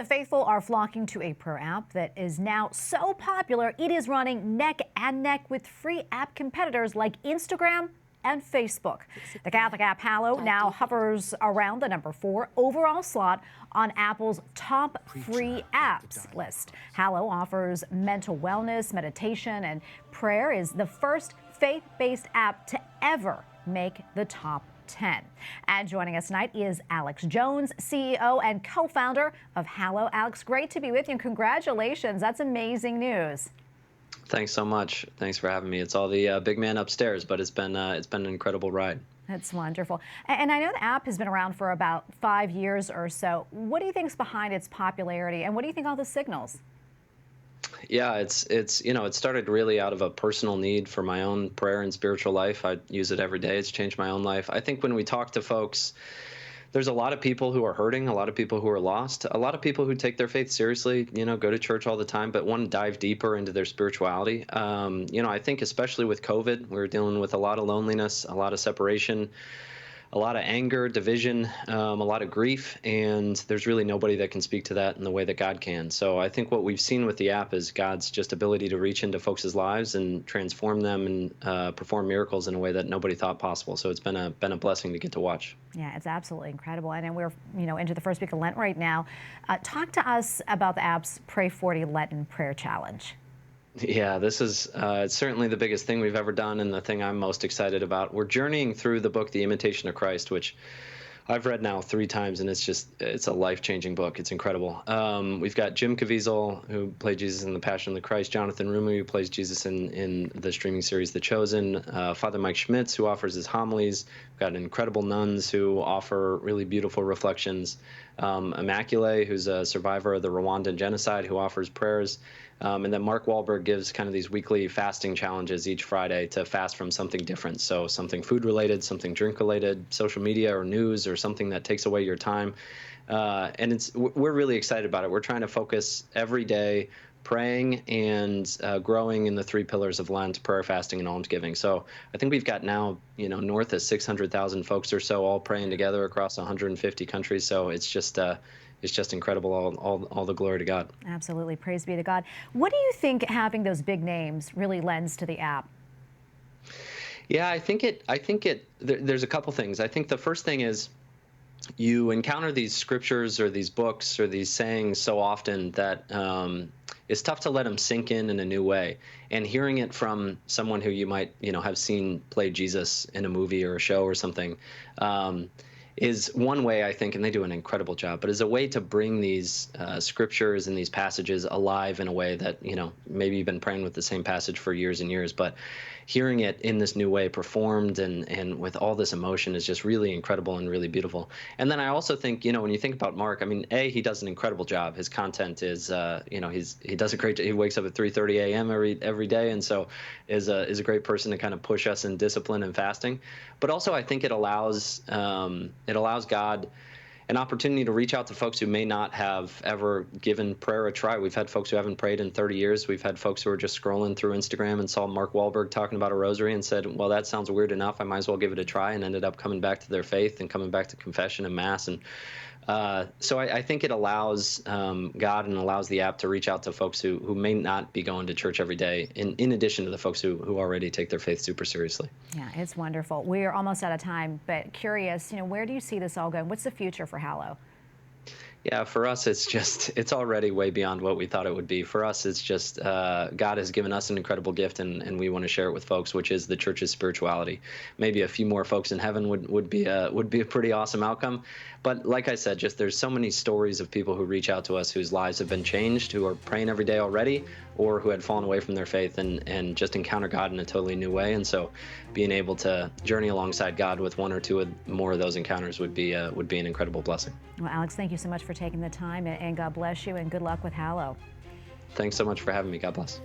The faithful are flocking to a prayer app that is now so popular it is running neck and neck with free app competitors like Instagram and Facebook. The Catholic app Hallow now hovers around the number 4 overall slot on Apple's top free apps list. Hallow offers mental wellness, meditation, and prayer is the first faith-based app to ever make the top 10. And joining us tonight is Alex Jones, CEO and co-founder of Hallow. Alex, great to be with you and congratulations. That's amazing news. Thanks so much. Thanks for having me. It's all the big man upstairs, but it's been an incredible ride. That's wonderful. And I know the app has been around for about 5 years or so. What do you think is behind its popularity, and what do you think all the signals? Yeah, it's it started really out of a personal need for my own prayer and spiritual life. I use it every day. It's changed my own life. I think when we talk to folks, there's a lot of people who are hurting, a lot of people who are lost, a lot of people who take their faith seriously, go to church all the time, but want to dive deeper into their spirituality. I think especially with COVID, we're dealing with a lot of loneliness, a lot of separation, a lot of anger, division, a lot of grief, and there's really nobody that can speak to that in the way that God can. So I think what we've seen with the app is God's just ability to reach into folks' lives and transform them and perform miracles in a way that nobody thought possible. So it's been a blessing to get to watch. Yeah, it's absolutely incredible. And we're into the first week of Lent right now. Talk to us about the app's Pray 40 Lenten Prayer Challenge. Yeah, this is certainly the biggest thing we've ever done and the thing I'm most excited about. We're journeying through the book, The Imitation of Christ, which I've read now 3 times, and it's a life-changing book. It's incredible. We've got Jim Caviezel, who played Jesus in The Passion of the Christ, Jonathan Rumi, who plays Jesus in the streaming series The Chosen, Father Mike Schmitz, who offers his homilies. We've got incredible nuns who offer really beautiful reflections. Immaculée, who's a survivor of the Rwandan genocide, who offers prayers. And then Mark Wahlberg gives kind of these weekly fasting challenges each Friday to fast from something different. So something food-related, something drink-related, social media or news, or something that takes away your time. And we're really excited about it. We're trying to focus every day praying and growing in the 3 pillars of Lent: prayer, fasting, and almsgiving. So I think we've got now, north of 600,000 folks or so all praying together across 150 countries. So it's just incredible. All the glory to God. Absolutely. Praise be to God. What do you think having those big names really lends to the app? Yeah, I think there's a couple things. I think the first thing is you encounter these scriptures or these books or these sayings so often that it's tough to let them sink in a new way. And hearing it from someone who you might, have seen play Jesus in a movie or a show or something, is one way, I think, and they do an incredible job, but is a way to bring these scriptures and these passages alive in a way that, maybe you've been praying with the same passage for years and years, but hearing it in this new way performed and with all this emotion is just really incredible and really beautiful. And then I also think, when you think about Mark, he does an incredible job. His content is, he does a great job. He wakes up at 3:30 a.m. every day, and so is a great person to kind of push us in discipline and fasting. But also I think it allows God an opportunity to reach out to folks who may not have ever given prayer a try. We've had folks who haven't prayed in 30 years. We've had folks who are just scrolling through Instagram and saw Mark Wahlberg talking about a rosary and said, well, that sounds weird enough. I might as well give it a try, and ended up coming back to their faith and coming back to confession and Mass. And so I think it allows God and allows the app to reach out to folks who may not be going to church every day, in addition to the folks who already take their faith super seriously. Yeah, it's wonderful. We're almost out of time, but curious, where do you see this all going? What's the future for Hallow? Yeah, for us, it's already way beyond what we thought it would be. For us, it's just God has given us an incredible gift, and we want to share it with folks, which is the church's spirituality. Maybe a few more folks in heaven would be a pretty awesome outcome. But like I said, there's so many stories of people who reach out to us whose lives have been changed, who are praying every day already, or who had fallen away from their faith and just encounter God in a totally new way. And so being able to journey alongside God with 1 or 2 more of those encounters would be an incredible blessing. Well, Alex, thank you so much for taking the time, and God bless you, and good luck with Hallow. Thanks so much for having me. God bless.